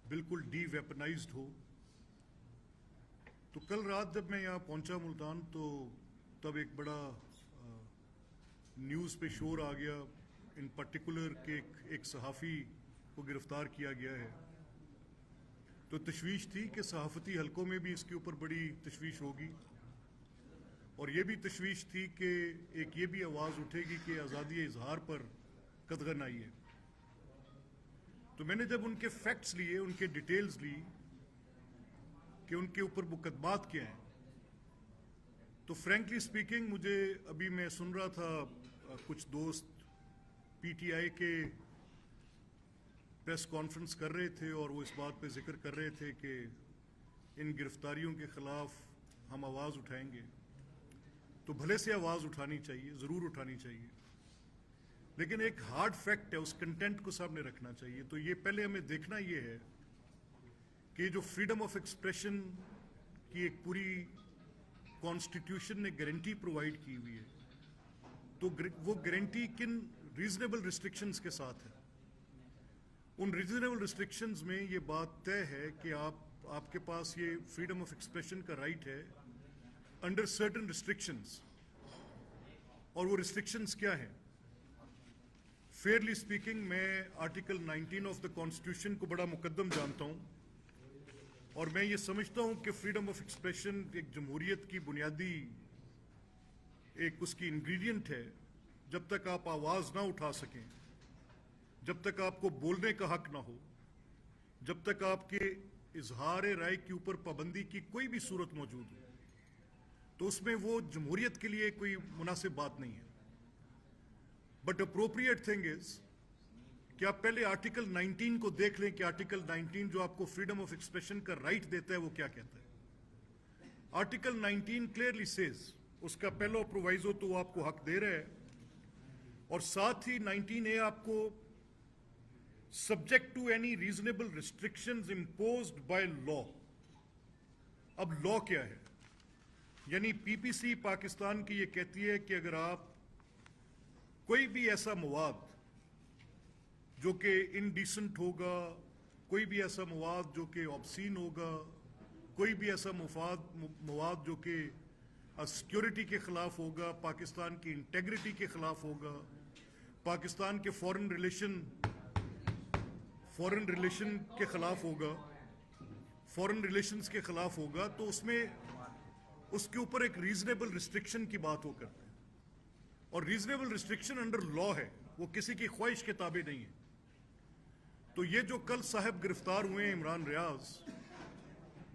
बिल्कुल D weaponised हो। तो कल रात जब मैं यहाँ पहुँचा मुल्तान, तो तब एक बड़ा न्यूज़ पे शोर आ गया इन पर्टिकुलर कि एक सहाफ़ी को गिरफ्तार किया गया है। तो तशवीश थी कि सहाफ़ती हलकों में भी इसके ऊपर बड़ी तशवीश होगी, और ये भी तशवीश थी कि एक ये भी आवाज़ उठेगी कि आज़ादी इजहार पर कदगन आई है। तो मैंने जब उनके फैक्ट्स लिए, उनके डिटेल्स ली कि उनके ऊपर मुकदमात क्या हैं, तो फ्रैंकली स्पीकिंग मुझे अभी मैं सुन रहा था कुछ दोस्त पीटीआई के प्रेस कॉन्फ्रेंस कर रहे थे और वो इस बात पे जिक्र कर रहे थे कि इन गिरफ्तारियों के ख़िलाफ़ हम आवाज़ उठाएंगे। तो भले से आवाज़ उठानी चाहिए, ज़रूर उठानी चाहिए, लेकिन एक हार्ड फैक्ट है, उस कंटेंट को सामने रखना चाहिए। तो ये पहले हमें देखना ये है कि जो फ्रीडम ऑफ एक्सप्रेशन की एक पूरी कॉन्स्टिट्यूशन ने गारंटी प्रोवाइड की हुई है, तो वो गारंटी किन रीजनेबल रिस्ट्रिक्शंस के साथ है। उन रीजनेबल रिस्ट्रिक्शंस में ये बात तय है कि आपके पास ये फ्रीडम ऑफ एक्सप्रेशन का राइट है अंडर सर्टेन रिस्ट्रिक्शंस, और वो रिस्ट्रिक्शंस क्या हैं। फेयरली स्पीकिंग, मैं आर्टिकल 19 ऑफ द कॉन्स्टिट्यूशन को बड़ा मुकद्दम जानता हूँ, और मैं ये समझता हूँ कि फ्रीडम ऑफ एक्सप्रेशन एक जमहूरियत की बुनियादी एक उसकी इंग्रेडिएंट है। जब तक आप आवाज़ ना उठा सकें, जब तक आपको बोलने का हक ना हो, जब तक आपके इजहार राय के ऊपर पाबंदी की कोई भी सूरत मौजूद हो, तो उसमें वो जमहूरियत के लिए कोई मुनासिब बात नहीं है। बट अप्रोप्रिएट थिंग इज कि आप पहले आर्टिकल 19 को देख लें कि आर्टिकल 19 जो आपको फ्रीडम ऑफ एक्सप्रेशन का राइट देता है वो क्या कहता है। आर्टिकल 19 क्लियरली सेज, उसका पहला प्रोवाइजो तो आपको हक दे रहा है, और साथ ही 19A आपको subject to any reasonable restrictions imposed by law. अब लॉ क्या है, यानी पीपीसी पाकिस्तान की ये कहती है कि अगर आप कोई भी ऐसा मवाद जो कि इनडिसेंट होगा, कोई भी ऐसा मवाद जो कि ऑब्सीन होगा, कोई भी ऐसा मवाद जो कि सिक्योरिटी के खिलाफ होगा, पाकिस्तान की इंटेग्रिटी के खिलाफ होगा, पाकिस्तान के फॉरेन रिलेशन के खिलाफ होगा, फॉरेन रिलेशंस के खिलाफ होगा, तो उसमें उसके ऊपर एक रीजनेबल रिस्ट्रिक्शन की बात हो करते हैं। और रीजनेबल रिस्ट्रिक्शन अंडर लॉ है, वो किसी की ख्वाहिश के ताबे नहीं है। तो ये जो कल साहब गिरफ्तार हुए हैं इमरान रियाज,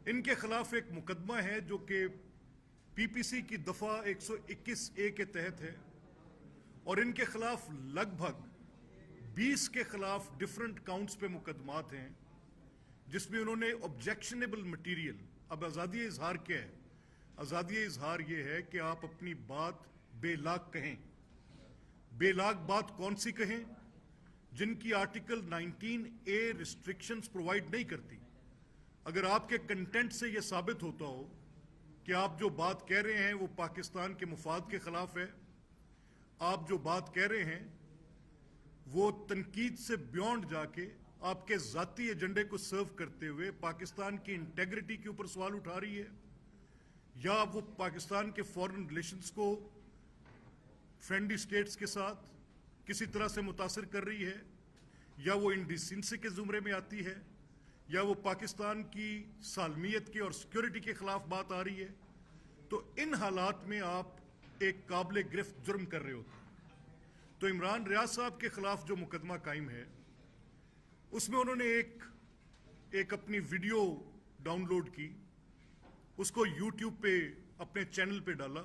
इनके खिलाफ एक मुकदमा है जो कि पीपीसी की दफा 121A के तहत है, और इनके खिलाफ लगभग 20 के खिलाफ डिफरेंट काउंट्स पे मुकदमात हैं, जिसमें उन्होंने ऑब्जेक्शनेबल मटीरियल। अब आज़ादी इजहार क्या है? आज़ादी इजहार ये है कि आप अपनी बात बेलाग कहें। बेलाग बात कौन सी कहें? जिनकी आर्टिकल 19A रिस्ट्रिक्शंस प्रोवाइड नहीं करती। अगर आपके कंटेंट से यह साबित होता हो कि आप जो बात कह रहे हैं वो पाकिस्तान के मुफाद के खिलाफ है, आप जो बात कह रहे हैं वो तनकीद से बियॉन्ड जाके आपके जाती एजेंडे को सर्व करते हुए पाकिस्तान की इंटेग्रिटी के ऊपर सवाल उठा रही है, या वो पाकिस्तान के फॉरेन रिलेशंस को फ्रेंडली स्टेट्स के साथ किसी तरह से मुतासर कर रही है, या वो इंडिसेंसी के जुमरे में आती है, या वो पाकिस्तान की सालमियत के और सिक्योरिटी के खिलाफ बात आ रही है, तो इन हालात में आप एक काबिल गिरफ्त जुर्म कर रहे होते हैं। तो इमरान रियाज साहब के खिलाफ जो मुकदमा कायम है, उसमें उन्होंने एक अपनी वीडियो डाउनलोड की, उसको यूट्यूब पे अपने चैनल पे डाला,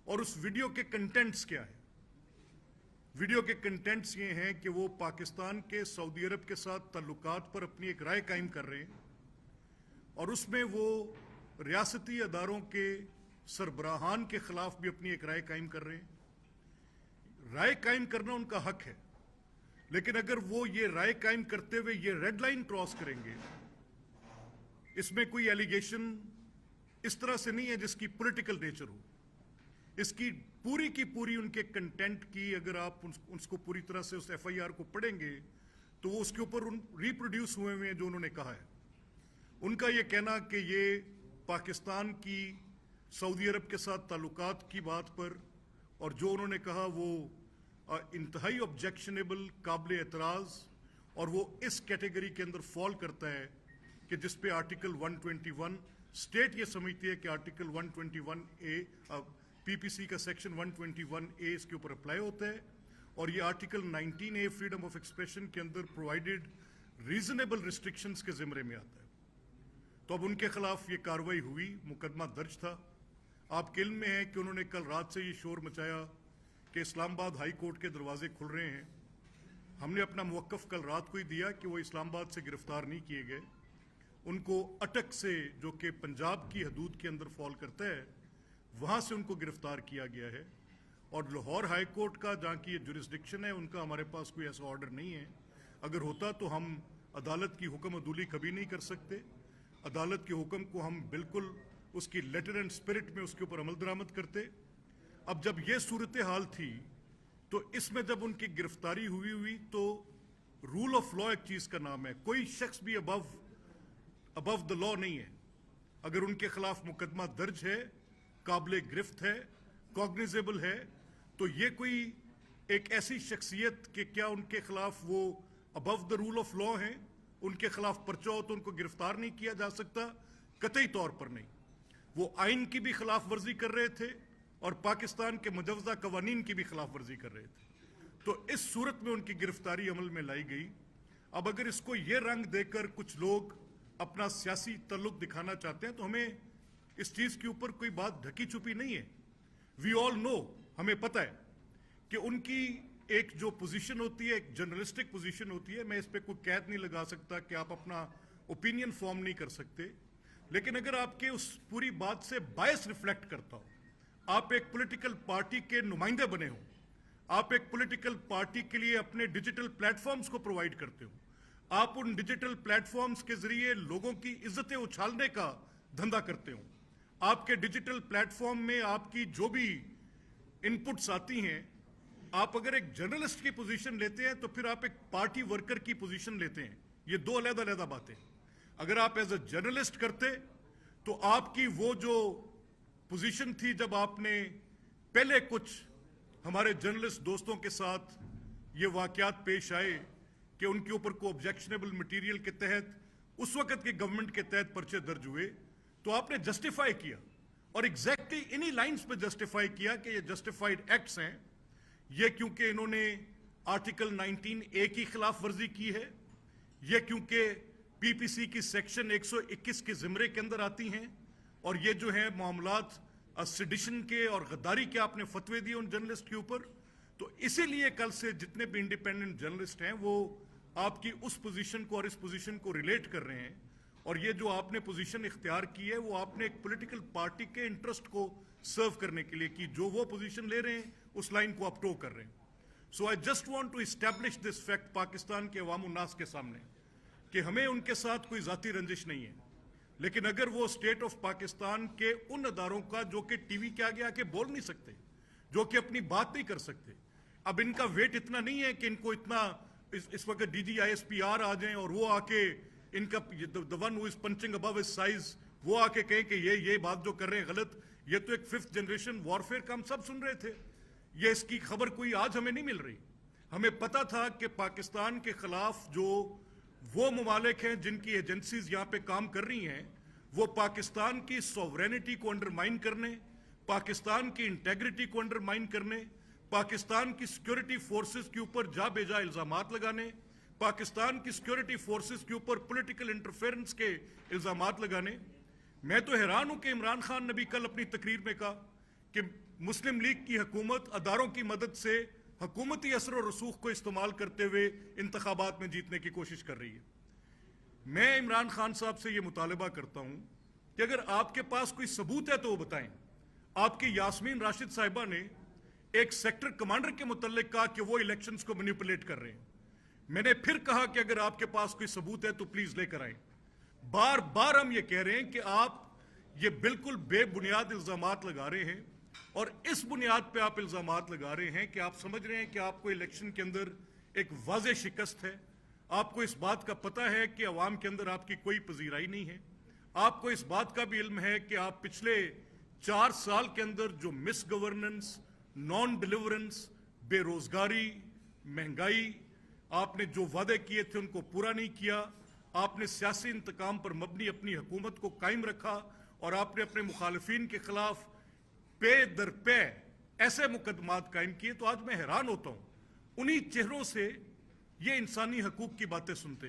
और उस वीडियो के कंटेंट्स क्या है? वीडियो के कंटेंट्स ये हैं कि वो पाकिस्तान के सऊदी अरब के साथ ताल्लुकात पर अपनी एक राय कायम कर रहे हैं, और उसमें वो रियासती अदारों के सरबराहान के खिलाफ भी अपनी एक राय कायम कर रहे हैं। राय कायम करना उनका हक है, लेकिन अगर वो ये राय कायम करते हुए ये रेड लाइन क्रॉस करेंगे, इसमें कोई एलिगेशन इस तरह से नहीं है जिसकी पॉलिटिकल नेचर हो। इसकी पूरी की पूरी उनके कंटेंट की अगर आप उसको पूरी तरह से उस एफआईआर को पढ़ेंगे तो वो उसके ऊपर रिप्रोड्यूस हुए हैं जो उन्होंने कहा है। उनका ये कहना कि ये पाकिस्तान की सऊदी अरब के साथ ताल्लुकात की बात पर, और जो उन्होंने कहा वो इंतहाई ऑब्जेक्शनेबल, काबिल एतराज़, और वो इस कैटेगरी के अंदर फॉल करता है कि जिस पे आर्टिकल 121 स्टेट ये समझती है कि आर्टिकल 121A पीपीसी का सेक्शन 121A इसके ऊपर अप्लाई होता है, और ये article 19A freedom of expression के अंदर प्रोवाइडेड रीजनेबल रिस्ट्रिक्शंस के जिम्मे में आता है। तो अब उनके खिलाफ ये कार्रवाई हुई, मुकदमा दर्ज था। आपके इल्म में है कि उन्होंने कल रात से ये शोर मचाया कि इस्लामाबाद हाई कोर्ट के दरवाजे खुल रहे हैं। हमने अपना मुवक्कफ कल रात को ही दिया कि वो इस्लामाबाद से गिरफ्तार नहीं किए गए, उनको अटक से, जो कि पंजाब की हदूद के अंदर फॉल करता है, वहाँ से उनको गिरफ्तार किया गया है। और लाहौर हाई कोर्ट का, जहाँ की ये जुरिस्डिक्शन है, उनका हमारे पास कोई ऐसा ऑर्डर नहीं है। अगर होता तो हम अदालत की हुक्म अदूली कभी नहीं कर सकते। अदालत के हुक्म को हम बिल्कुल उसकी लेटर एंड स्पिरिट में उसके ऊपर अमल दरामद करते। अब जब ये सूरत हाल थी तो इसमें जब उनकी गिरफ्तारी हुई तो रूल ऑफ लॉ एक चीज़ का नाम है, कोई शख्स भी अबव द लॉ नहीं है। अगर उनके खिलाफ मुकदमा दर्ज है, काबिल गिरफ्त है, कॉग्निजेबल है, तो ये कोई एक ऐसी शख्सियत कि क्या उनके खिलाफ वो above the rule of law हैं, उनके खिलाफ पर्चा हो तो उनको गिरफ्तार नहीं किया जा सकता? कतई तौर पर नहीं। वो आइन की भी खिलाफ वर्जी कर रहे थे और पाकिस्तान के मुजवजा कवानीन की भी खिलाफ वर्जी कर रहे थे। तो इस सूरत में उनकी गिरफ्तारी अमल में लाई गई। अब अगर इसको ये रंग देकर कुछ लोग अपना सियासी तल्लुक दिखाना चाहते हैं तो हमें इस चीज़ के ऊपर कोई बात ढकी छुपी नहीं है। वी ऑल नो, हमें पता है कि उनकी एक जो पोजीशन होती है, एक जर्नलिस्टिक पोजीशन होती है। मैं इस पर कोई कैद नहीं लगा सकता कि आप अपना ओपिनियन फॉर्म नहीं कर सकते, लेकिन अगर आपके उस पूरी बात से बायस रिफ्लेक्ट करता हो, आप एक पॉलिटिकल पार्टी के नुमाइंदे बने हो, आप एक पॉलिटिकल पार्टी के लिए अपने डिजिटल प्लेटफॉर्म्स को प्रोवाइड करते हो, आप उन डिजिटल प्लेटफॉर्म्स के जरिए लोगों की इज्जतें उछालने का धंधा करते हो, आपके डिजिटल प्लेटफॉर्म में आपकी जो भी इनपुट्स आती हैं, आप अगर एक जर्नलिस्ट की पोजीशन लेते हैं तो फिर आप एक पार्टी वर्कर की पोजीशन लेते हैं। ये दो अलग-अलग बातें। अगर आप एज अ जर्नलिस्ट करते तो आपकी वो जो पोजीशन थी, जब आपने पहले कुछ हमारे जर्नलिस्ट दोस्तों के साथ ये वाकयात पेश आए कि उनके ऊपर को ऑब्जेक्शनेबल मटेरियल के तहत उस वक्त के गवर्नमेंट के तहत पर्चे दर्ज हुए, तो आपने जस्टिफाई किया और एग्जैक्टली इन्हीं लाइंस पे जस्टिफाई किया कि ये जस्टिफाइड एक्ट्स हैं। ये क्योंकि इन्होंने आर्टिकल 19A की खिलाफ वर्जी की है, ये क्योंकि पीपीसी की सेक्शन 121 के जिम्मे के अंदर आती हैं, और ये जो है मामलात सेडिशन के और गद्दारी के आपने फतवे दिए उन जर्नलिस्ट के ऊपर। तो इसीलिए कल से जितने भी इंडिपेंडेंट जर्नलिस्ट हैं वो आपकी उस पोजीशन को और इस पोजीशन को रिलेट कर रहे हैं, और ये जो आपने पोजीशन इख्तियार की है वो आपने एक पॉलिटिकल पार्टी के इंटरेस्ट को सर्व करने के लिए की। जो वो पोजीशन ले रहे हैं उस लाइन को आप टो कर रहे हैं। So I just want to establish this fact Pakistan के अवाम उन्नास के सामने कि हमें उनके साथ कोई जाती रंजिश नहीं है, लेकिन अगर वो स्टेट ऑफ पाकिस्तान के उन अदारों का जो कि टीवी के आगे आके बोल नहीं सकते, जो कि अपनी बात नहीं कर सकते, अब इनका वेट इतना नहीं है कि इनको इतना इस वक्त DGISPR आ जाएं और वो आके इनका the one who is punching above his size वो आके कहें कि ये बात जो कर रहे हैं गलत। ये तो एक 5th जनरेशन वॉरफेयर का हम सब सुन रहे थे। ये इसकी खबर कोई आज हमें नहीं मिल रही। हमें पता था कि पाकिस्तान के खिलाफ जो वो ममालिक हैं जिनकी एजेंसीज यहाँ पे काम कर रही हैं, वो पाकिस्तान की सॉवरेनिटी को अंडरमाइन करने, पाकिस्तान की इंटेग्रिटी को अंडरमाइन करने, पाकिस्तान की सिक्योरिटी फोर्सेस के ऊपर जा बेजा इल्जामात लगाने, पाकिस्तान की सिक्योरिटी फोर्सेस के ऊपर पॉलिटिकल इंटरफेरेंस के इल्जामात लगाने। मैं तो हैरान हूं कि इमरान खान ने भी कल अपनी तकरीर में कहा कि मुस्लिम लीग की हुकूमत अदारों की मदद से हुकूमती असर और रसूख को इस्तेमाल करते हुए इंतखाबात में जीतने की कोशिश कर रही है। मैं इमरान खान साहब से ये मुतालबा करता हूं कि अगर आपके पास कोई सबूत है तो वो बताएं। आपकी यास्मीन राशिद साहिबा ने एक सेक्टर कमांडर के मुतल्लिक कहा कि वो इलेक्शंस को मैनिपुलेट कर रहे हैं। मैंने फिर कहा कि अगर आपके पास कोई सबूत है तो प्लीज लेकर आए। बार बार हम ये कह रहे हैं कि आप ये बिल्कुल बेबुनियाद इल्जामात लगा रहे हैं, और इस बुनियाद पे आप इल्जामात लगा रहे हैं कि आप समझ रहे हैं कि आपको इलेक्शन के अंदर एक वाज़ेह शिकस्त है, آپ کو اس بات کا پتہ ہے کہ عوام کے اندر آپ کی کوئی پذیرائی نہیں ہے. آپ کو اس بات کا بھی علم ہے کہ آپ پچھلے 4 سال کے اندر جو مس گورننس, نان ڈیلیورنس, بے روزگاری, مہنگائی, آپ نے جو وعدے کیے تھے ان کو پورا نہیں کیا. آپ نے سیاسی انتقام پر مبنی اپنی حکومت کو قائم رکھا اور آپ نے اپنے مخالفین کے خلاف پے در پے ایسے مقدمات قائم کیے. تو آج میں حیران ہوتا ہوں انہی چہروں سے یہ انسانی حقوق کی باتیں سنتے.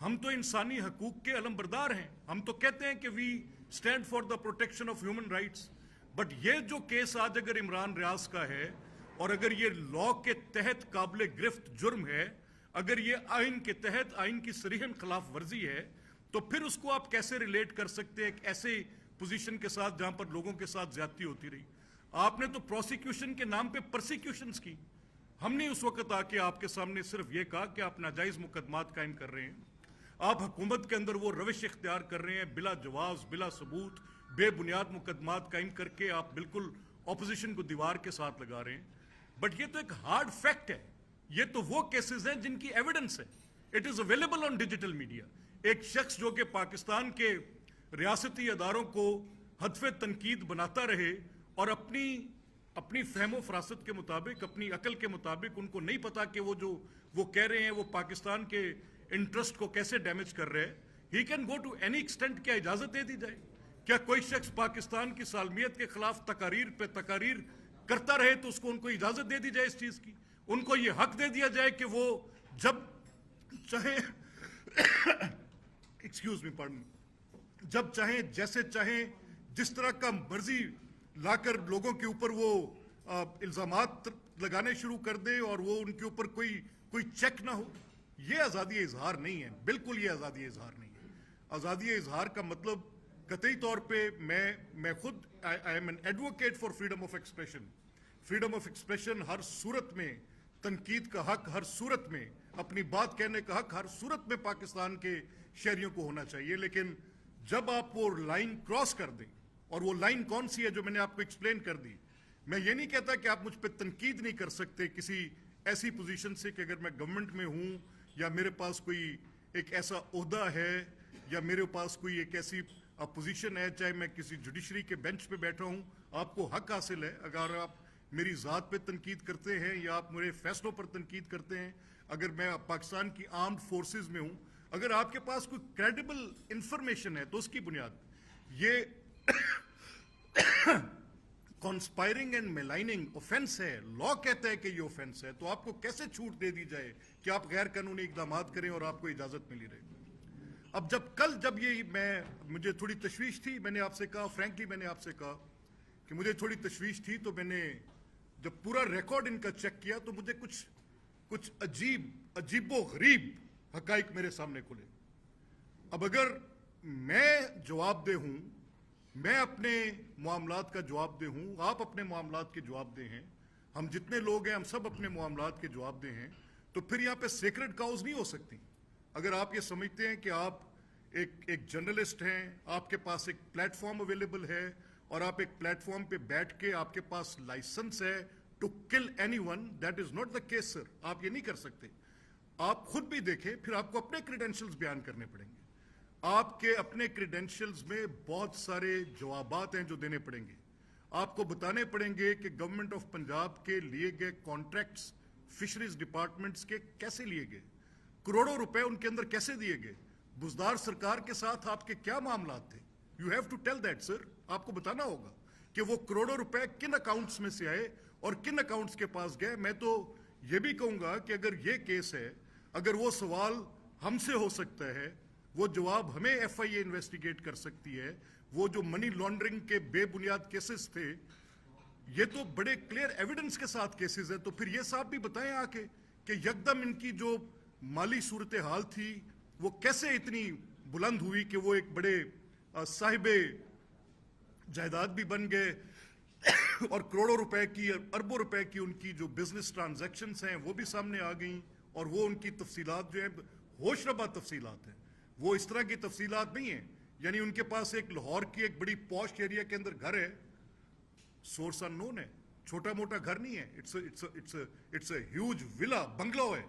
ہم تو انسانی حقوق کے علمبردار ہیں, ہم تو کہتے ہیں کہ we stand for the protection of human rights. But یہ جو کیس آج اگر عمران ریاض کا ہے اور اگر یہ لا کے تحت قابل گرفت جرم ہے, اگر یہ آئین کے تحت آئین کی صریحاً خلاف ورزی ہے, تو پھر اس کو آپ کیسے ریلیٹ کر سکتے ہیں ایک ایسے پوزیشن کے ساتھ جہاں پر لوگوں کے ساتھ زیادتی ہوتی رہی. آپ نے تو پروسیکیوشن کے نام پہ پرسیکیوشنز کی. ہم نے اس وقت آ کے آپ کے سامنے صرف یہ کہا کہ آپ ناجائز مقدمات قائم کر رہے ہیں, آپ حکومت کے اندر وہ روش اختیار کر رہے ہیں بلا جواز, بلا ثبوت, بے بنیاد مقدمات قائم کر کے آپ بالکل اپوزیشن کو دیوار کے ساتھ لگا رہے ہیں. بٹ یہ تو ایک ہارڈ فیکٹ ہے, یہ تو وہ کیسز ہیں جن کی ایویڈنس ہے. It is available on digital media. ایک شخص جو کہ پاکستان کے ریاستی اداروں کو ہدف تنقید بناتا رہے اور اپنی فہم و فراست کے مطابق, اپنی عقل کے مطابق, ان کو نہیں پتا کہ وہ کہہ رہے ہیں وہ پاکستان کے انٹرسٹ کو کیسے ڈیمیج کر رہے ہیں. He can go to any extent. کیا اجازت دے دی جائے؟ کیا کوئی شخص پاکستان کی سالمیت کے خلاف تقاریر پہ تقاریر کرتا رہے تو اس کو ان کو اجازت دے دی جائے اس چیز کی؟ ان کو یہ حق دے دیا جائے کہ وہ جب چاہیں ایکسکیوز می پارڈن جب چاہیں, جیسے چاہیں, جس طرح کا مرضی لا کر لوگوں کے اوپر وہ الزامات لگانے شروع کر دیں اور وہ ان کے اوپر کوئی چیک نہ ہو. یہ آزادی اظہار نہیں ہے, بالکل یہ آزادی اظہار نہیں ہے. آزادی اظہار کا مطلب قطعی طور پہ میں خود I am an advocate for freedom of expression. Freedom of expression ہر صورت میں, تنقید کا حق ہر صورت میں, اپنی بات کہنے کا حق ہر صورت میں پاکستان کے شہریوں کو ہونا چاہیے. لیکن جب آپ وہ لائن کراس کر دیں, اور وہ لائن کون سی ہے جو میں نے آپ کو ایکسپلین کر دی, میں یہ نہیں کہتا کہ آپ مجھ پہ تنقید نہیں کر سکتے کسی ایسی پوزیشن سے کہ اگر میں گورنمنٹ میں ہوں یا میرے پاس کوئی ایک ایسا عہدہ ہے یا میرے پاس کوئی ایک ایسی پوزیشن ہے, چاہے میں کسی جوڈیشری کے بینچ پہ بیٹھا ہوں, آپ کو حق حاصل ہے. اگر آپ میری ذات پہ تنقید کرتے ہیں یا آپ میرے فیصلوں پر تنقید کرتے ہیں, اگر میں پاکستان کی آرمڈ فورسز میں ہوں, اگر آپ کے پاس کوئی کریڈیبل انفارمیشن ہے تو اس کی بنیاد یہ کانسپائرنگ اینڈ میلائننگ اوفینس ہے. لا کہتا ہے کہ یہ اوفینس ہے, تو آپ کو کیسے چھوٹ دے دی جائے کہ آپ غیر قانونی اقدامات کریں اور آپ کو اجازت ملی رہے؟ اب جب یہ مجھے تھوڑی تشویش تھی, میں نے آپ سے کہا, فرینکلی میں نے آپ سے کہا کہ مجھے تھوڑی تشویش تھی, تو میں نے جب پورا ریکارڈ ان کا چیک کیا تو مجھے کچھ عجیب و غریب حقائق میرے سامنے کھلے. اب اگر میں جواب دہ ہوں, میں اپنے معاملات کا جواب دہ ہوں, آپ اپنے معاملات کے جواب دہ ہیں, ہم جتنے لوگ ہیں ہم سب اپنے معاملات کے جواب دہ ہیں, تو پھر یہاں پہ سیکرڈ کاؤز نہیں ہو سکتی. اگر آپ یہ سمجھتے ہیں کہ آپ ایک جرنلسٹ ہیں, آپ کے پاس ایک پلیٹ فارم اویلیبل ہے اور آپ ایک پلیٹ فارم پہ بیٹھ کے آپ کے پاس لائسنس ہے to kill anyone, that is not the case sir. آپ یہ نہیں کر سکتے. آپ خود بھی دیکھیں, پھر آپ کو اپنے کریڈینشلز بیان کرنے پڑیں گے. آپ کے اپنے کریڈینشلز میں بہت سارے جوابات ہیں جو دینے پڑیں گے. آپ کو بتانے پڑیں گے کہ گورنمنٹ آف پنجاب کے لیے گئے کانٹریکٹس فشریز ڈپارٹمنٹس کے کیسے لیے گئے, کروڑوں روپے ان کے اندر کیسے دیے گئے, بزدار سرکار کے ساتھ آپ کے کیا معاملات تھے. You have to tell that sir. آپ کو بتانا ہوگا کہ وہ کروڑوں روپے کن اکاؤنٹس میں سے آئے اور کن اکاؤنٹس کے پاس گئے. میں تو یہ بھی کہوں گا کہ اگر یہ کیس ہے, اگر وہ سوال ہم سے ہو سکتا ہے, وہ جواب ہمیں ایف آئی اے انویسٹیگیٹ کر سکتی ہے, وہ جو منی لانڈرنگ کے بے بنیاد کیسز تھے, یہ تو بڑے کلیئر ایویڈنس کے ساتھ کیسز ہیں. تو پھر یہ صاحب بھی بتائیں آ کے کہ یکدم ان کی جو مالی صورتحال تھی وہ کیسے اتنی بلند ہوئی کہ وہ ایک بڑے صاحب جائیداد بھی بن گئے اور کروڑوں روپے کی, اربوں روپے کی ان کی جو بزنس ٹرانزیکشنز ہیں وہ بھی سامنے آ گئیں. اور وہ ان کی تفصیلات جو ہیں ہوش ربا تفصیلات ہیں, وہ اس طرح کی تفصیلات نہیں ہیں. یعنی ان کے پاس ایک لاہور کی ایک بڑی پوش ایریا کے اندر گھر ہے, سورس ان نون ہے, چھوٹا موٹا گھر نہیں ہے, اٹس اے ہیوج ولا, بنگلو ہے,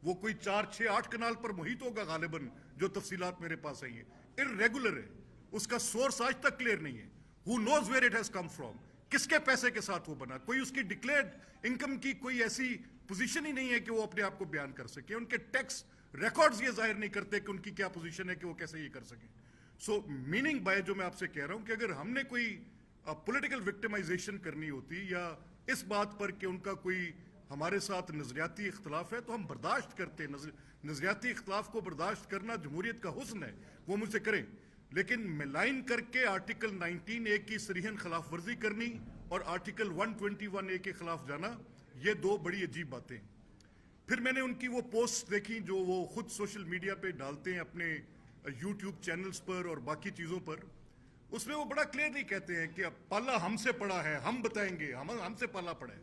वो कोई 4, 6, 8 कनाल पर मुहित होगा गालिबन, जो तफसीलात मेरे पास आई है। इर्रेगुलर है, उसका सोर्स आज तक क्लियर नहीं है। Who knows where it has come from, किसके पैसे के साथ वो बना, कोई उसकी डिक्लेयर्ड इनकम की कोई ऐसी पोजीशन ही नहीं है कि वो अपने आप को बयान कर सके। उनके टैक्स रिकॉर्ड्स ये जाहिर नहीं करते कि उनकी क्या पोजीशन है कि वो कैसे ये कर सके। सो मीनिंग बाय जो मैं आपसे कह रहा हूं कि अगर हमने कोई पॉलिटिकल विक्टिमाइजेशन करनी होती या इस बात पर कि उनका कोई हमारे साथ नजरियाती इख्तलाफ है तो हम बर्दाश्त करते हैं। नजरियाती इख्तलाफ को बर्दाश्त करना जमहूरियत का हुस्न है, वो मुझसे करें, लेकिन मिलाइन करके आर्टिकल 19A की सरीहन खिलाफ वर्जी करनी और आर्टिकल 121A के खिलाफ जाना, ये दो बड़ी अजीब बातें। फिर मैंने उनकी वो पोस्ट देखी जो वो खुद सोशल मीडिया पे डालते हैं अपने यूट्यूब चैनल्स पर और बाकी चीज़ों पर। उसमें वो बड़ा क्लियरली कहते हैं कि अब पाला हमसे पड़ा है, हम बताएंगे, हमसे पाला पड़ा है।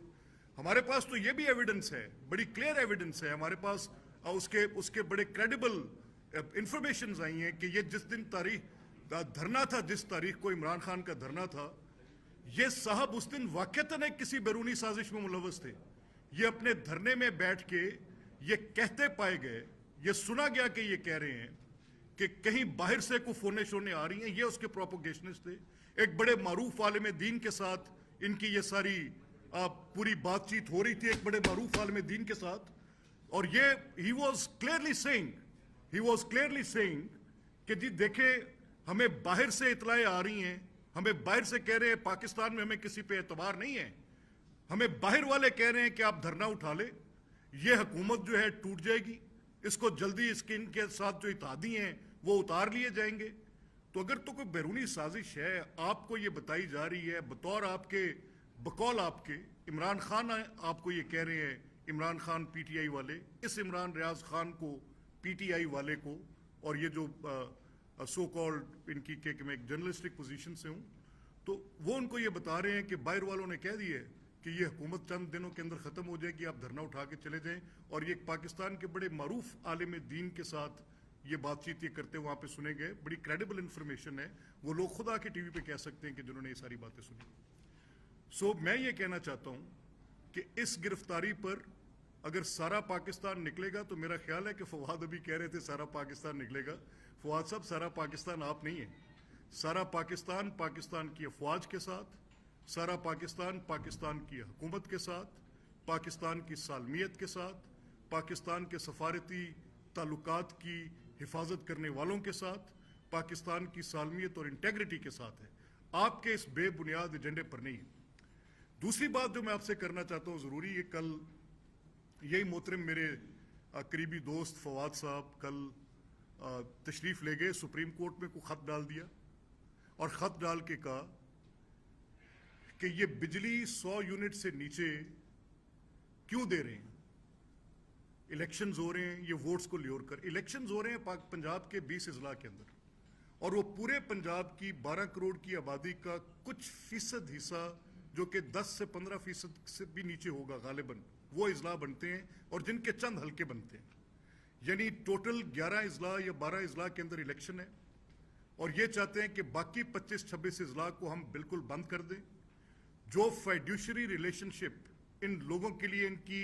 हमारे पास तो ये भी एविडेंस है, बड़ी क्लियर एविडेंस है हमारे पास, उसके बड़े क्रेडिबल इंफॉर्मेशन आई हैं कि ये जिस दिन तारीख धरना था, जिस तारीख को इमरान खान का धरना था, ये साहब उस दिन वाकईतन एक किसी बैरूनी साजिश में मुलव्वस थे। ये अपने धरने में बैठ के ये कहते पाए गए, ये सुना गया कि ये कह रहे हैं कि कहीं बाहर से कोई फोने शोने आ रही हैं, ये उसके प्रोपोगेशनिस्ट थे। एक बड़े मारूफ आलिम दीन के साथ इनकी ये सारी पूरी बातचीत हो रही थी, एक बड़े मारूफ आलिम दीन के साथ, और ये ही वॉज क्लियरली सेइंग कि जी देखे हमें बाहर से इतलाएं आ रही हैं, हमें बाहर से कह रहे हैं पाकिस्तान में हमें किसी पे एतबार नहीं है, हमें बाहर वाले कह रहे हैं कि आप धरना उठा ले, ये हुकूमत जो है टूट जाएगी, इसको जल्दी इसके इनके साथ जो इत्तेहादी हैं वो उतार लिए जाएंगे। तो अगर तो कोई बैरूनी साजिश है, आपको ये बताई जा रही है बतौर आपके, बकौल आपके, इमरान खान आपको ये कह रहे हैं, इमरान खान पीटीआई वाले, इस इमरान रियाज खान को पीटीआई वाले को, और ये जो सो कॉल्ड इनकी कि मैं एक जर्नलिस्टिक पोजीशन से हूं, तो वो उनको ये बता रहे हैं कि बाहर वालों ने कह दिया कि ये हुकूमत चंद दिनों के अंदर खत्म हो जाएगी, आप धरना उठा के चले जाएं। और ये पाकिस्तान के बड़े मारूफ आलिम दीन के साथ ये बातचीत ये करते वहां पे सुने गए, बड़ी क्रेडिबल इंफॉर्मेशन है, वो लोग खुद आके टीवी पे कह सकते हैं कि जिन्होंने ये सारी बातें सुनी। सो मैं ये कहना चाहता हूं कि इस गिरफ्तारी पर अगर सारा पाकिस्तान निकलेगा तो मेरा ख्याल है कि फवाद अभी कह रहे थे सारा पाकिस्तान निकलेगा। फवाद साहब, सारा पाकिस्तान आप नहीं है, सारा पाकिस्तान पाकिस्तान की अफवाज के साथ, सारा पाकिस्तान पाकिस्तान की हुकूमत के साथ, पाकिस्तान की सालमियत के साथ, पाकिस्तान के सफारती ताल्लुकात की हिफाजत करने वालों के साथ, पाकिस्तान की सालमियत और इंटेग्रिटी के साथ है, आपके इस बेबुनियाद एजेंडे पर नहीं है। दूसरी बात जो मैं आपसे करना चाहता हूं जरूरी, ये कल यही मोहतरम मेरे करीबी दोस्त फवाद साहब कल तशरीफ ले गए, सुप्रीम कोर्ट में को खत डाल दिया और खत डाल के कहा कि ये बिजली 100 यूनिट से नीचे क्यों दे रहे हैं, इलेक्शंस हो रहे हैं, ये वोट्स को ल्योर कर इलेक्शंस हो रहे हैं पंजाब के 20 अजला के अंदर, और वो पूरे पंजाब की 12 करोड़ की आबादी का कुछ फीसद हिस्सा जो कि 10 से 15% से भी नीचे होगा गालिबन, वो अजला बनते हैं और जिनके चंद हल्के बनते हैं। यानी टोटल 11 अजला या 12 अजला के अंदर इलेक्शन है, और ये चाहते हैं कि बाकी 25-26 अजला को हम बिल्कुल बंद कर दें। जो फाइड्यूशरी रिलेशनशिप इन लोगों के लिए, इनकी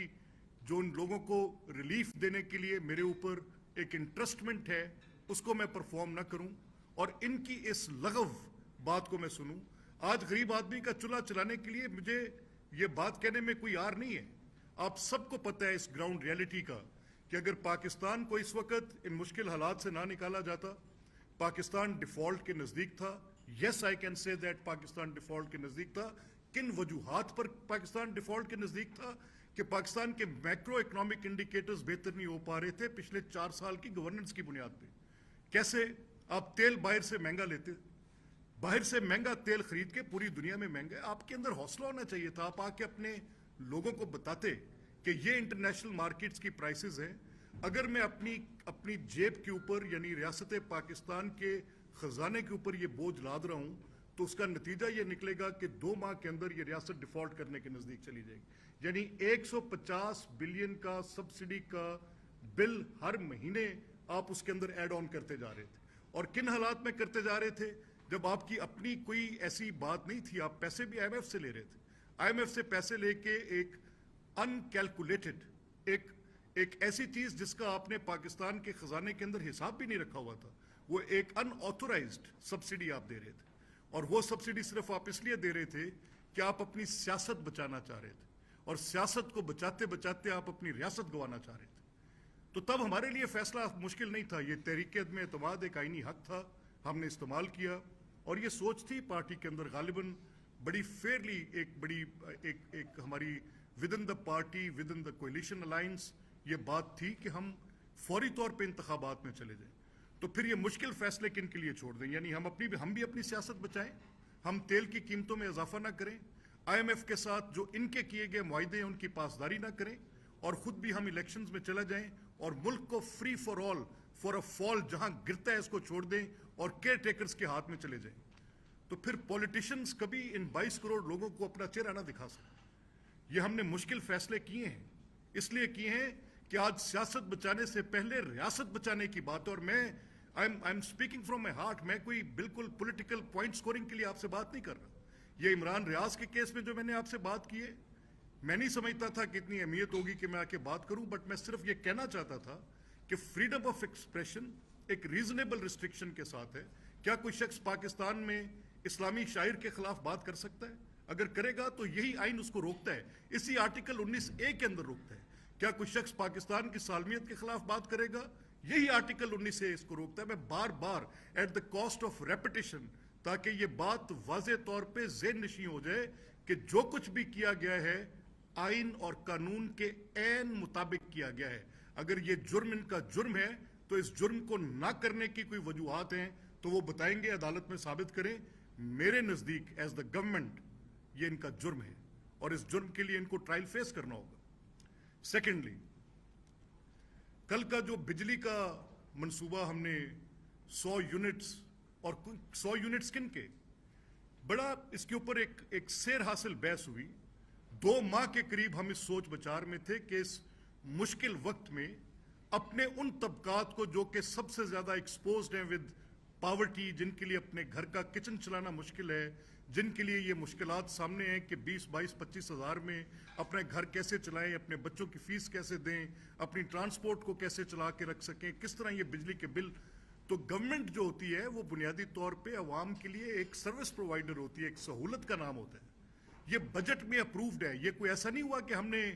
जो इन लोगों को रिलीफ देने के लिए मेरे ऊपर एक इंटरेस्टमेंट है, उसको मैं परफॉर्म ना करूं और इनकी इस लगव बात को मैं सुनूं। आज गरीब आदमी का चूल्हा चलाने के लिए मुझे ये बात कहने में कोई आर नहीं है। आप सबको पता है इस ग्राउंड रियलिटी का कि अगर पाकिस्तान को इस वक्त इन मुश्किल हालात से ना निकाला जाता, पाकिस्तान डिफॉल्ट के नजदीक था। Yes, I can say that Pakistan default के नजदीक था। किन वजूहात पर पाकिस्तान डिफॉल्ट के नजदीक था? कि पाकिस्तान के मैक्रो इकोनॉमिक इंडिकेटर्स बेहतर नहीं हो पा रहे थे पिछले 4 साल की गवर्नेंस की बुनियाद पे। कैसे? आप तेल बाहर से महंगा लेते, बाहर से महंगा तेल खरीद के पूरी दुनिया में महंगा है। आपके अंदर हौसला होना चाहिए था, आप आके अपने लोगों को बताते कि ये इंटरनेशनल मार्केट्स की प्राइसेस हैं। अगर मैं अपनी जेब के ऊपर यानी रियासत पाकिस्तान के खजाने के ऊपर ये बोझ लाद रहा हूं, तो उसका नतीजा ये निकलेगा कि 2 माह के अंदर ये रियासत डिफॉल्ट करने के नजदीक चली जाएगी। यानी 150 बिलियन का सब्सिडी का बिल हर महीने आप उसके अंदर ऐड ऑन करते जा रहे थे। और किन हालात में करते जा रहे थे? जब आपकी अपनी कोई ऐसी बात नहीं थी, आप पैसे भी IMF से ले रहे थे। IMF से पैसे लेके एक अनकैलकुलेटेड, ایک ایسی چیز جس کا آپ نے پاکستان کے خزانے کے اندر حساب بھی نہیں رکھا ہوا تھا، وہ ایک ان آتھورائزڈ سبسڈی آپ دے رہے تھے، اور وہ سبسڈی صرف آپ اس لیے دے رہے تھے کہ آپ اپنی سیاست بچانا چاہ رہے تھے، اور سیاست کو بچاتے بچاتے آپ اپنی ریاست گوانا چاہ رہے تھے۔ تو تب ہمارے لیے فیصلہ مشکل نہیں تھا، یہ تحریک عدم اعتماد ایک آئینی حق تھا، ہم نے استعمال کیا، اور یہ سوچ تھی پارٹی کے اندر غالباً بڑی فیئرلی ایک ہماری with in the party with in the coalition alliance یہ بات تھی کہ ہم فوری طور پہ انتخابات میں چلے جائیں۔ تو پھر یہ مشکل فیصلے کن کے لیے چھوڑ دیں؟ یعنی ہم بھی اپنی سیاست بچائیں، ہم تیل کی قیمتوں میں اضافہ نہ کریں، آئی ایم ایف کے ساتھ جو ان کے کیے گئے معاہدے ہیں ان کی پاسداری نہ کریں، اور خود بھی ہم الیکشنز میں چلا جائیں اور ملک کو free for all for a fall جہاں گرتا ہے اس کو چھوڑ دیں اور کیئر ٹیکرز کے ہاتھ میں چلے جائیں۔ تو پھر پولیٹیشنز کبھی ان 22 کروڑ لوگوں کو اپنا چہرہ نہ دکھا سکتے۔ یہ ہم نے مشکل فیصلے کیے ہیں، اس لیے کیے ہیں کہ آج سیاست بچانے سے پہلے ریاست بچانے کی بات ہے، اور میں I am speaking from my heart, میں کوئی بالکل پولیٹیکل پوائنٹ سکورنگ کے لیے آپ سے بات نہیں کر رہا۔ یہ عمران ریاض کے کیس میں جو میں نے آپ سے بات کی ہے، میں نہیں سمجھتا تھا کہ اتنی اہمیت ہوگی کہ میں آ کے بات کروں، بٹ میں صرف یہ کہنا چاہتا تھا کہ فریڈم آف ایکسپریشن ایک ریزنیبل ریسٹرکشن کے ساتھ ہے۔ کیا کوئی شخص پاکستان میں اسلامی شاعر کے خلاف بات کر سکتا ہے؟ اگر کرے گا تو یہی آئین اس کو روکتا ہے، اسی آرٹیکل 19A کے اندر روکتا ہے۔ کیا کوئی شخص پاکستان کی سالمیت کے خلاف بات کرے گا؟ یہی آرٹیکل 19A اس کو روکتا ہے۔ میں بار بار at the cost of repetition, تاکہ یہ بات واضح طور پہ ذہن نشین ہو جائے کہ جو کچھ بھی کیا گیا ہے آئین اور قانون کے عین مطابق کیا گیا ہے۔ اگر یہ جرم ان کا جرم ہے تو اس جرم کو نہ کرنے کی کوئی وجوہات ہیں تو وہ بتائیں گے، عدالت میں ثابت کریں۔ میرے نزدیک ایز دا گورنمنٹ یہ ان کا جرم ہے، اور اس جرم کے لیے ان کو ٹرائل فیس کرنا ہوگا۔ سیکنڈلی، کل کا جو بجلی کا منصوبہ ہم نے 100 یونٹس، اور 100 یونٹس کن کے، بڑا اس کے اوپر ایک سیر حاصل بحث ہوئی۔ 2 ماہ کے قریب ہم اس سوچ بچار میں تھے کہ اس مشکل وقت میں اپنے ان طبقات کو جو کہ سب سے زیادہ ایکسپوزڈ ہیں ود پاورٹی، جن کے لیے اپنے گھر کا کچن چلانا مشکل ہے، جن کے لیے یہ مشکلات سامنے ہیں کہ 20, 22, 25 ہزار میں اپنے گھر کیسے چلائیں، اپنے بچوں کی فیس کیسے دیں، اپنی ٹرانسپورٹ کو کیسے چلا کے رکھ سکیں، کس طرح یہ بجلی کے بل۔ تو گورنمنٹ جو ہوتی ہے وہ بنیادی طور پہ عوام کے لیے ایک سروس پرووائڈر ہوتی ہے، ایک سہولت کا نام ہوتا ہے۔ یہ بجٹ میں اپرووڈ ہے، یہ کوئی ایسا نہیں ہوا کہ ہم نے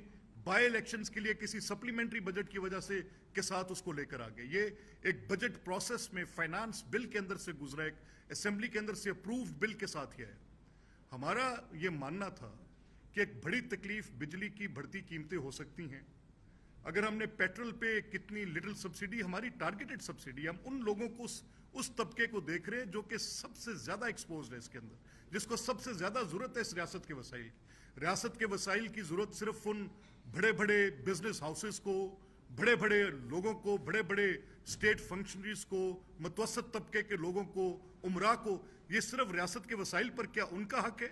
بائی الیکشنز کے لیے کسی سپلیمنٹری بجٹ کی وجہ سے کے ساتھ اس کو لے کر آگئے۔ یہ ایک بجٹ پروسیس میں فائنانس بل کے اندر سے گزرا، ایک اسمبلی کے اندر سے اپرووڈ بل کے ساتھ یہ ہے۔ ہمارا یہ ماننا تھا کہ ایک بڑی تکلیف بجلی کی بڑھتی قیمتیں ہو سکتی ہیں۔ اگر ہم نے پیٹرول پہ کتنی لٹل سبسڈی، ہماری ٹارگیٹڈ سبسڈی، ہم ان لوگوں کو اس طبقے کو دیکھ رہے ہیں جو کہ سب سے زیادہ ایکسپوزڈ ہے اس کے اندر، جس کو سب سے زیادہ ضرورت ہے اس ریاست کے وسائل کی۔ ریاست کے وسائل کی ضرورت صرف ان بڑے بڑے بزنس ہاؤسز کو، بڑے بڑے لوگوں کو، بڑے بڑے اسٹیٹ فنکشنریز کو، متوسط طبقے کے لوگوں کو، عمرا کو، یہ صرف ریاست کے وسائل پر کیا ان کا حق ہے؟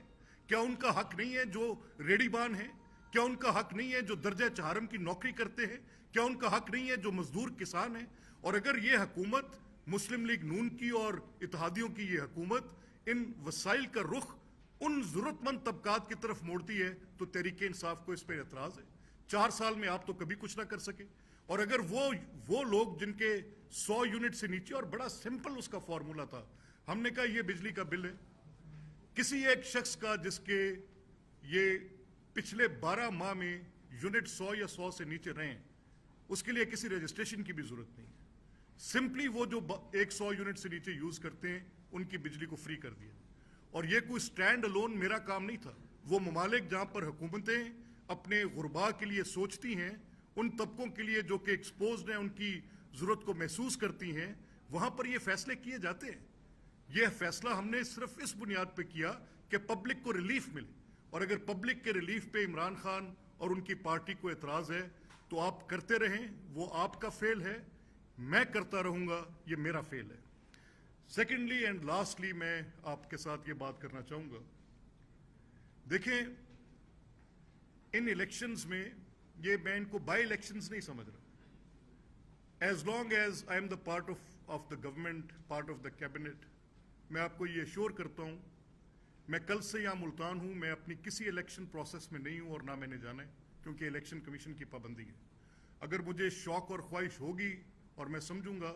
کیا ان کا حق نہیں ہے جو ریڑی بان ہیں؟ کیا ان کا حق نہیں ہے جو درجہ چہارم کی نوکری کرتے ہیں؟ کیا ان کا حق نہیں ہے جو مزدور کسان ہیں؟ اور اگر یہ حکومت مسلم لیگ نون کی اور اتحادیوں کی یہ حکومت ان وسائل کا رخ ان ضرورت مند طبقات کی طرف موڑتی ہے تو تحریک انصاف کو اس پہ اعتراض ہے۔ 4 سال میں آپ تو کبھی کچھ نہ کر سکے، اور اگر وہ لوگ جن کے 100 یونٹ سے نیچے، اور بڑا سمپل اس کا فارمولا تھا، ہم نے کہا یہ بجلی کا بل ہے کسی ایک شخص کا جس کے یہ پچھلے 12 ماہ میں یونٹ 100 یا 100 سے نیچے رہیں، اس کے لیے کسی رجسٹریشن کی بھی ضرورت نہیں ہے۔ سمپلی وہ جو 100 یونٹ سے نیچے یوز کرتے ہیں ان کی بجلی کو فری کر دیا۔ اور یہ کوئی سٹینڈ الون میرا کام نہیں تھا۔ وہ ممالک جہاں پر حکومتیں اپنے غربا کے لیے سوچتی ہیں، ان طبقوں کے لیے جو کہ ایکسپوزڈ ہیں، ان کی ضرورت کو محسوس کرتی ہیں، وہاں پر یہ فیصلے کیے جاتے ہیں۔ یہ فیصلہ ہم نے صرف اس بنیاد پہ کیا کہ پبلک کو ریلیف ملے، اور اگر پبلک کے ریلیف پہ عمران خان اور ان کی پارٹی کو اعتراض ہے تو آپ کرتے رہیں، وہ آپ کا فیل ہے، میں کرتا رہوں گا، یہ میرا فیل ہے۔ سیکنڈلی اینڈ لاسٹلی میں آپ کے ساتھ یہ بات کرنا چاہوں گا، دیکھیں ان الیکشنز میں، یہ میں ان کو بائی الیکشنز نہیں سمجھ رہا۔ As long as I am the part of the government, part of the cabinet, میں آپ کو یہ ایشور کرتا ہوں، میں کل سے یہاں ملتان ہوں، میں اپنی کسی الیکشن پروسیس میں نہیں ہوں اور نہ میں نے جانا ہے، کیونکہ الیکشن کمیشن کی پابندی ہے۔ अगर मुझे शौक और ख्वाहिश होगी और मैं समझूंगा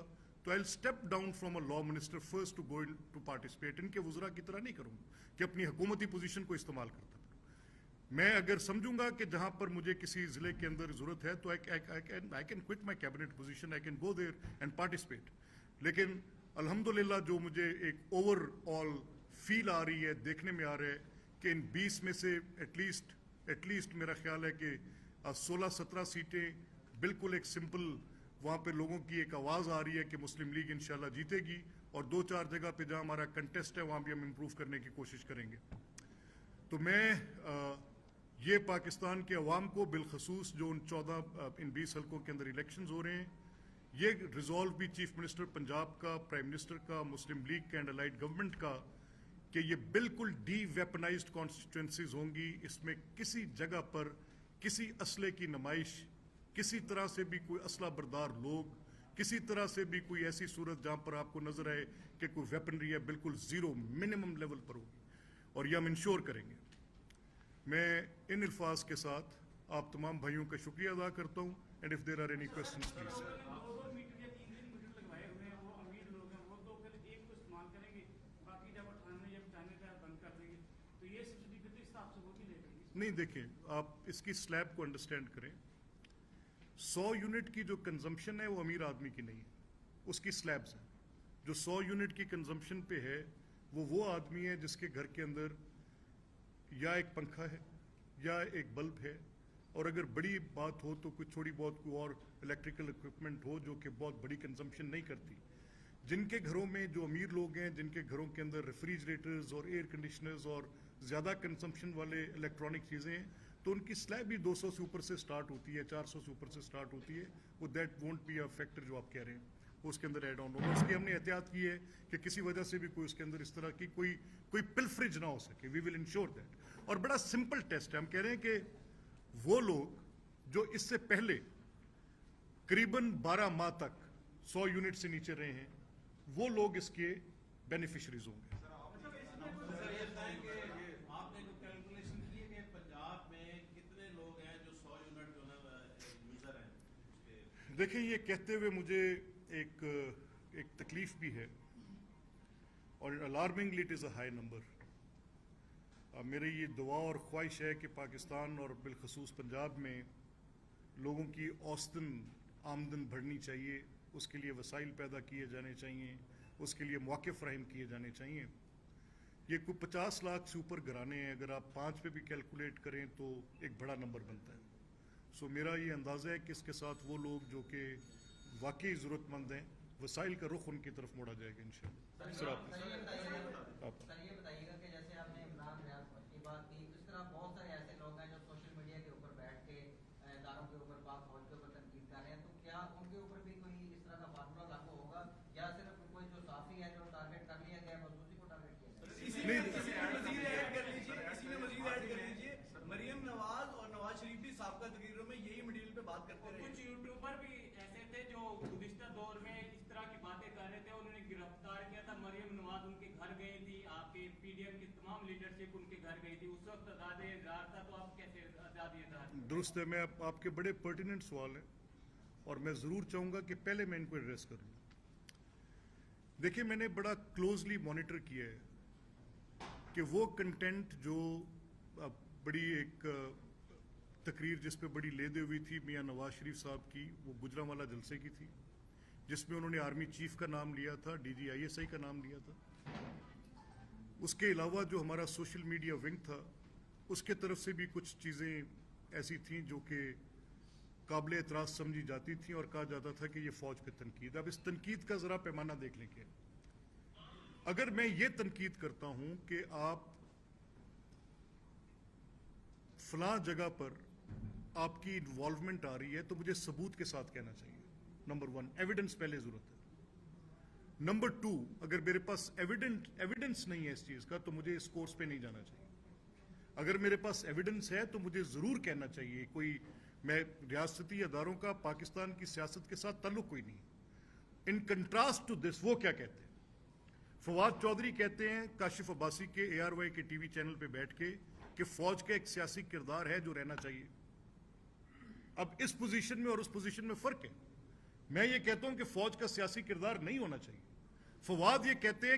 तो I step down from a law minister first to go to participate. इनके वज़रा की तरह नहीं करूंगा कि अपनी हुकूमती पोजीशन को इस्तेमाल करता फिरूं। मैं अगर समझूंगा कि जहां पर मुझे किसी ज़िले के अंदर ज़रूरत है तो I can quit my cabinet position, I can go there and participate. लेकिन अल्हम्दुलिल्लाह जो मुझे एक ओवरऑल फील आ रही है, देखने में आ रहा है कि इन 20 में से एटलीस्ट मेरा ख्याल है कि 16-17 सीटें बिल्कुल एक सिंपल, वहाँ पे लोगों की एक आवाज़ आ रही है कि मुस्लिम लीग इंशाल्लाह जीतेगी, और 2-4 जगह पे जहाँ हमारा कंटेस्ट है वहाँ भी हम इम्प्रूव करने की कोशिश करेंगे। तो मैं ये पाकिस्तान के अवाम को बिलखसूस जो इन 20 हल्कों के अंदर इलेक्शंस हो रहे हैं, ये रिजॉल्व भी चीफ मिनिस्टर पंजाब का, प्राइम मिनिस्टर का, मुस्लिम लीग का एंड अलाइड गवर्नमेंट का, कि ये बिल्कुल डी वेपनाइज्ड कॉन्स्टिट्यूंसीज होंगी। इसमें किसी जगह पर किसी असले की नुमाइश, किसी तरह से भी कोई असला बरदार लोग, किसी तरह से भी कोई ऐसी सूरत जहां पर आपको नजर आए कि कोई वेपनरी है, बिल्कुल जीरो मिनिमम लेवल पर होगी, और ये हम इंश्योर करेंगे। मैं इन अल्फाज के साथ आप तमाम भाइयों का शुक्रिया अदा करता हूं, and if there are any questions please. नहीं, देखें, आप इसकी स्लैब को अंडरस्टैंड करें। 100 यूनिट की जो कंजम्पशन है वो अमीर आदमी की नहीं है, उसकी स्लैब्स हैं। जो 100 यूनिट की कंजम्पशन पे है वो आदमी है जिसके घर के अंदर या एक पंखा है या एक बल्ब है, और अगर बड़ी बात हो तो कुछ थोड़ी बहुत कोई और इलेक्ट्रिकल इक्विपमेंट हो जो कि बहुत बड़ी कंजम्पशन नहीं करती। जिनके घरों में, जो अमीर लोग हैं, जिनके घरों के अंदर रेफ्रिजरेटर्स और एयर कंडीशनर्स और ज़्यादा कंजम्पशन वाले इलेक्ट्रॉनिक चीज़ें हैं, तो उनकी स्लैब भी 200 से ऊपर से स्टार्ट होती है, 400 से ऊपर से स्टार्ट होती है। वो that won't be a factor जो आप कह रहे हैं, वो उसके अंदर एड ऑन होगा। उसकी हमने एहतियात की है कि किसी वजह से भी कोई उसके अंदर इस तरह की कोई पिलफ्रिज ना हो सके। We will ensure that. और बड़ा सिंपल टेस्ट है, हम कह रहे हैं कि वो लोग जो इससे पहले करीबन 12 माह तक 100 यूनिट से नीचे रहे हैं, वो लोग इसके बेनिफिशरीज होंगे। देखिए, ये कहते हुए मुझे एक तकलीफ भी है, और alarmingly it is a high number. मेरी ये दुआ और ख्वाहिश है कि पाकिस्तान और बिलखसूस पंजाब में लोगों की औसतन आमदन बढ़नी चाहिए, उसके लिए वसाइल पैदा किए जाने चाहिए, उसके लिए मौके फ़राहम किए जाने चाहिए। ये कोई 50 लाख से ऊपर घराने हैं, अगर आप 5 पे भी कैलकुलेट करें तो एक बड़ा नंबर बनता है। सो मेरा ये अंदाज़ा है कि इसके साथ वो लोग जो कि वाकई ज़रूरतमंद हैं, वसाइल का रुख उनकी तरफ मोड़ा जाएगा इंशाअल्लाह। सर आप ये बताइएगा कि जैसे आपने इमरान रियाज की बात की, इस तरह बहुत सारे ऐसे लोग हैं जो सोशल मीडिया के ऊपर बैठ के इदारों के ऊपर, पाक फौज के ऊपर तनकीद कर रहे हैं, तो क्या उनके ऊपर भी कोई इस तरह का फार्मूला लागू होगा, या सिर्फ कोई जो साफी है जो टारगेट कर लिया गया बस उसी को टारगेट किया जाएगा? मरियम नवाज और नवाज शरीफ भी साबका तकरीरों में यही मटेरियल पे बात करते रहे। कुछ यूट्यूबर भी ऐसे थे जो गुज़िश्ता दौर में इस तरह की बातें कर रहे थे, उन्होंने गिरफ्तार किया था। मरियम नवाज उनके घर गई थी, आपके पीडीएम की तमाम लीडरशिप उनके घर गई थी, उस वक्त आज़ादी इजहार था, तो आप कैसे आज़ादी इजहार? दुरुस्त है। मैं आपके बड़े पर्टिनेंट सवाल है, और मैं ज़रूर चाहूँगा कि पहले मैं इनको एड्रेस कर लूँ। देखिए, मैंने बड़ा क्लोजली मॉनिटर किया है कि वो कंटेंट जो बड़ी एक तकरीर जिस पे बड़ी लेदे हुई थी मियां नवाज शरीफ साहब की, वो गुजरांवाला जलसे की थी, जिसमें उन्होंने आर्मी चीफ का नाम लिया था, DGISI का नाम लिया था। उसके अलावा जो हमारा सोशल मीडिया विंग था, उसके तरफ से भी कुछ चीज़ें ऐसी थीं जो कि काबिल एतराज़ समझी जाती थी, और कहा जाता था कि ये फ़ौज पे तनकीद। अब इस तनकीद का ज़रा पैमाना देख लें कि अगर मैं ये तनकीद करता हूँ कि आप फलां जगह पर आपकी इन्वॉल्वमेंट आ रही है, तो मुझे सबूत के साथ कहना चाहिए। नंबर 1, एविडेंस पहले ज़रूरत है। नंबर 2, अगर मेरे पास एविडेंस नहीं है इस चीज़ का, तो मुझे इस कोर्स पे नहीं जाना चाहिए। अगर मेरे पास एविडेंस है तो मुझे ज़रूर कहना चाहिए। कोई, मैं रियासती अदारों का पाकिस्तान की सियासत के साथ ताल्लुक कोई नहीं। इन कंट्रास्ट टू दिस वो क्या कहते हैं? फवाद चौधरी कहते हैं काशिफ अब्बासी के ARY के TV चैनल पे बैठ के कि फौज का एक सियासी किरदार है जो रहना चाहिए। اب اس پوزیشن میں اور اس پوزیشن میں فرق ہے. میں یہ کہتا ہوں کہ فوج کا سیاسی کردار نہیں ہونا چاہیے. فواد یہ کہتے ہیں